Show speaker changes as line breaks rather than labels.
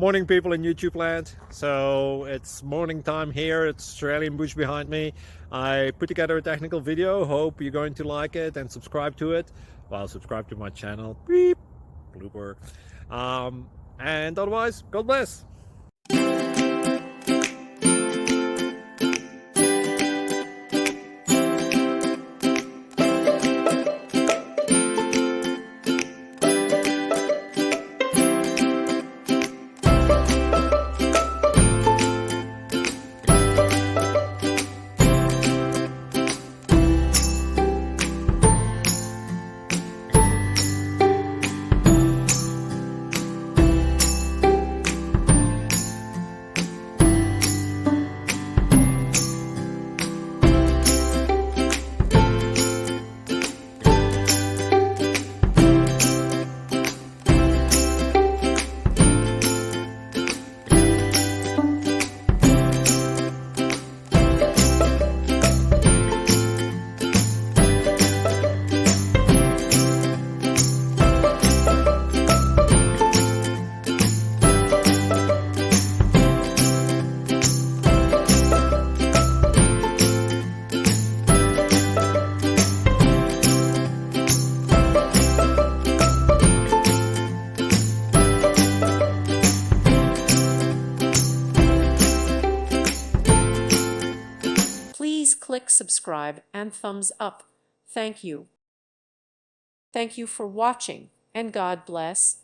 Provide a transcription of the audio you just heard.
Morning, people in YouTube land. So it's morning time here. It's Australian bush behind me. I put together a technical video. Hope you're going to like it and subscribe to it. Well, subscribe to my channel. Beep. Blooper. And otherwise, God bless.
Please click subscribe and thumbs up. Thank you. Thank you for watching, and God bless.